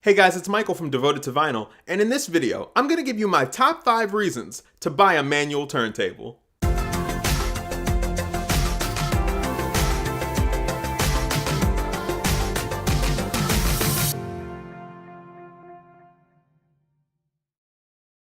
Hey guys, it's Michael from Devoted to Vinyl, and in this video, I'm going to give you my top 5 reasons to buy a manual turntable.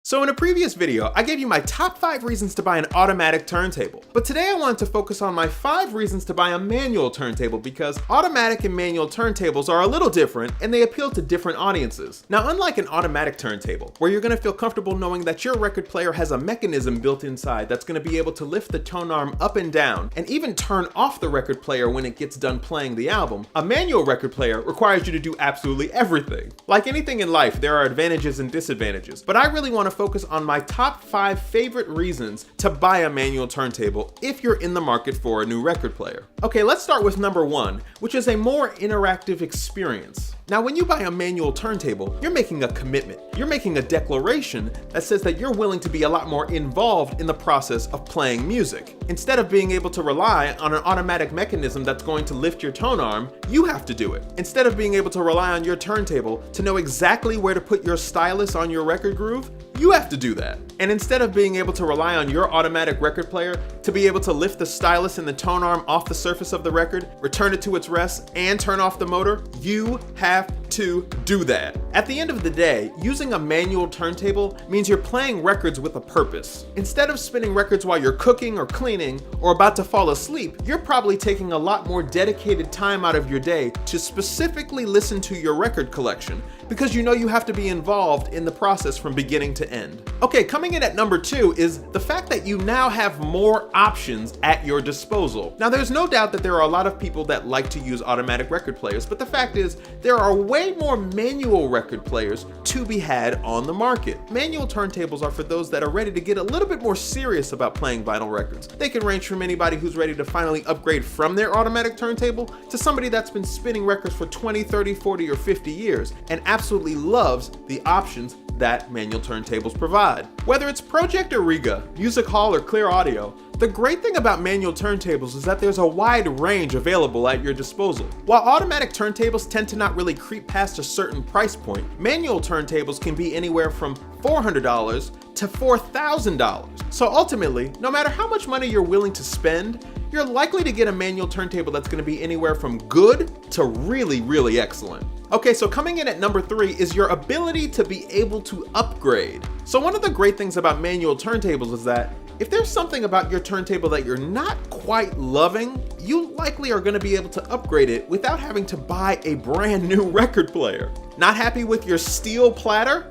So in a previous video, I gave you my top 5 reasons to buy an automatic turntable. But today I wanted to focus on my 5 reasons to buy a manual turntable because automatic and manual turntables are a little different and they appeal to different audiences. Now, unlike an automatic turntable, where you're going to feel comfortable knowing that your record player has a mechanism built inside that's going to be able to lift the tone arm up and down and even turn off the record player when it gets done playing the album, a manual record player requires you to do absolutely everything. Like anything in life, there are advantages and disadvantages, but I really want to focus on my top 5 favorite reasons to buy a manual turntable if you're in the market for a new record player. Okay, let's start with number 1, which is a more interactive experience. Now, when you buy a manual turntable, you're making a commitment. You're making a declaration that says that you're willing to be a lot more involved in the process of playing music. Instead of being able to rely on an automatic mechanism that's going to lift your tone arm, you have to do it. Instead of being able to rely on your turntable to know exactly where to put your stylus on your record groove, you have to do that. And instead of being able to rely on your automatic record player to be able to lift the stylus and the tone arm off the surface of the record, return it to its rest, and turn off the motor, you have to do that. At the end of the day, using a manual turntable means you're playing records with a purpose. Instead of spinning records while you're cooking or cleaning or about to fall asleep, you're probably taking a lot more dedicated time out of your day to specifically listen to your record collection because you know you have to be involved in the process from beginning to end. Okay, coming in at number 2 is the fact that you now have more options at your disposal. Now, there's no doubt that there are a lot of people that like to use automatic record players, but the fact is there are way more manual record players to be had on the market. Manual turntables are for those that are ready to get a little bit more serious about playing vinyl records. They can range from anybody who's ready to finally upgrade from their automatic turntable to somebody that's been spinning records for 20, 30, 40, or 50 years and absolutely loves the options that manual turntables provide. Whether it's Project or Riga, Music Hall or Clear Audio, the great thing about manual turntables is that there's a wide range available at your disposal. While automatic turntables tend to not really creep past a certain price point, manual turntables can be anywhere from $400 to $4,000. So ultimately, no matter how much money you're willing to spend, you're likely to get a manual turntable that's going to be anywhere from good to really, really excellent. Okay, so coming in at number 3 is your ability to be able to upgrade. So one of the great things about manual turntables is that if there's something about your turntable that you're not quite loving, you likely are going to be able to upgrade it without having to buy a brand new record player. Not happy with your steel platter?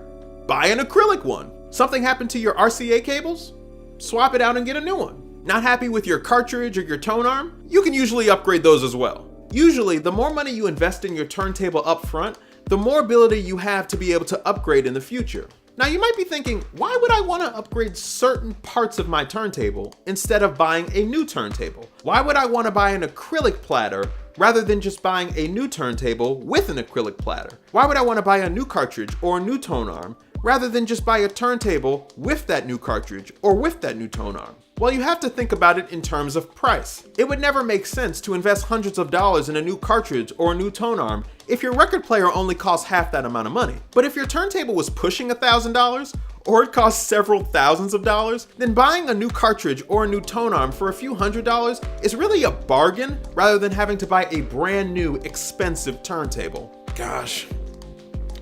Buy an acrylic one. Something happened to your RCA cables? Swap it out and get a new one. Not happy with your cartridge or your tone arm? You can usually upgrade those as well. Usually, the more money you invest in your turntable up front, the more ability you have to be able to upgrade in the future. Now, you might be thinking, why would I want to upgrade certain parts of my turntable instead of buying a new turntable? Why would I want to buy an acrylic platter rather than just buying a new turntable with an acrylic platter? Why would I want to buy a new cartridge or a new tone arm rather than just buy a turntable with that new cartridge or with that new tone arm? Well, you have to think about it in terms of price. It would never make sense to invest hundreds of dollars in a new cartridge or a new tone arm if your record player only costs half that amount of money. But if your turntable was pushing $1,000 or it costs several thousands of dollars, then buying a new cartridge or a new tone arm for a few $100s is really a bargain rather than having to buy a brand new expensive turntable. Gosh,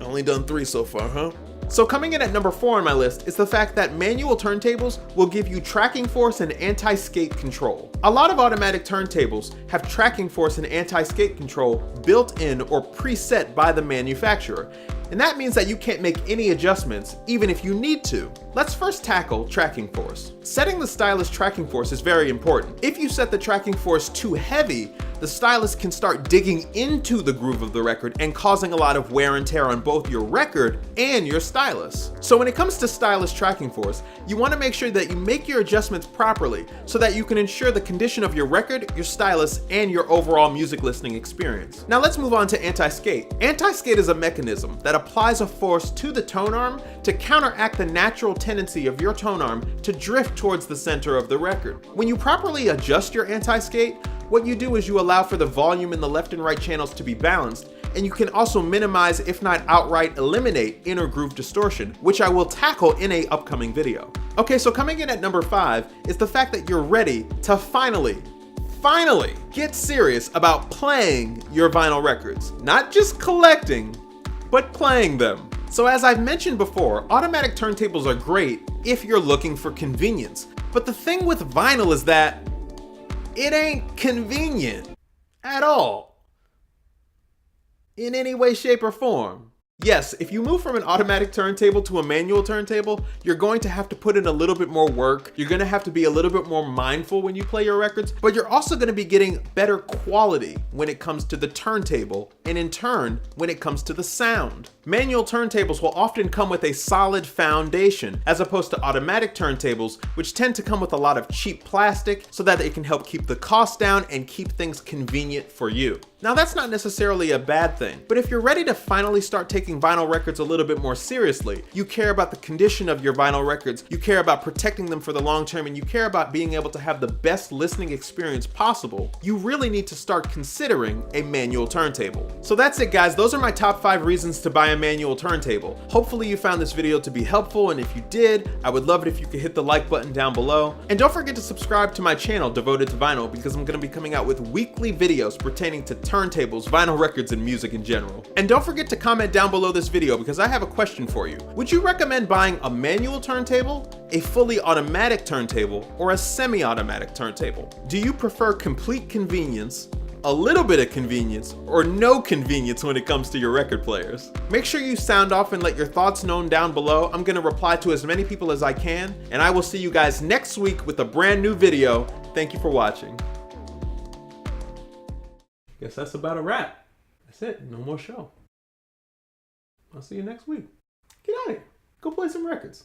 only done 3 so far, huh? So coming in at number 4 on my list is the fact that manual turntables will give you tracking force and anti-skate control. A lot of automatic turntables have tracking force and anti-skate control built in or preset by the manufacturer. And that means that you can't make any adjustments, even if you need to. Let's first tackle tracking force. Setting the stylus tracking force is very important. If you set the tracking force too heavy, the stylus can start digging into the groove of the record and causing a lot of wear and tear on both your record and your stylus. So when it comes to stylus tracking force, you want to make sure that you make your adjustments properly so that you can ensure the condition of your record, your stylus, and your overall music listening experience. Now let's move on to anti-skate. Anti-skate is a mechanism that applies a force to the tone arm to counteract the natural tendency of your tone arm to drift towards the center of the record. When you properly adjust your anti-skate, what you do is you allow for the volume in the left and right channels to be balanced, and you can also minimize, if not outright eliminate, inner groove distortion, which I will tackle in an upcoming video. Okay, so coming in at number 5 is the fact that you're ready to finally get serious about playing your vinyl records. Not just collecting, but playing them. So as I've mentioned before, automatic turntables are great if you're looking for convenience. But the thing with vinyl is that it ain't convenient at all, in any way, shape, or form. Yes, if you move from an automatic turntable to a manual turntable, you're going to have to put in a little bit more work. You're going to have to be a little bit more mindful when you play your records, but you're also going to be getting better quality when it comes to the turntable, and in turn, when it comes to the sound. Manual turntables will often come with a solid foundation, as opposed to automatic turntables, which tend to come with a lot of cheap plastic so that it can help keep the cost down and keep things convenient for you. Now, that's not necessarily a bad thing, but if you're ready to finally start taking vinyl records a little bit more seriously, you care about the condition of your vinyl records, you care about protecting them for the long term, and you care about being able to have the best listening experience possible, you really need to start considering a manual turntable. So that's it, guys. Those are my top 5 reasons to buy a manual turntable. Hopefully you found this video to be helpful, and if you did, I would love it if you could hit the like button down below. And don't forget to subscribe to my channel devoted to vinyl, because I'm going to be coming out with weekly videos pertaining to turntables, vinyl records, and music in general. And don't forget to comment down below this video, because I have a question for you. Would you recommend buying a manual turntable, a fully automatic turntable, or a semi-automatic turntable? Do you prefer complete convenience, a little bit of convenience, or no convenience when it comes to your record players? Make sure you sound off and let your thoughts known down below. I'm gonna reply to as many people as I can, and I will see you guys next week with a brand new video. Thank you for watching. Guess that's about a wrap. That's it, no more show. I'll see you next week. Get out of here, go play some records.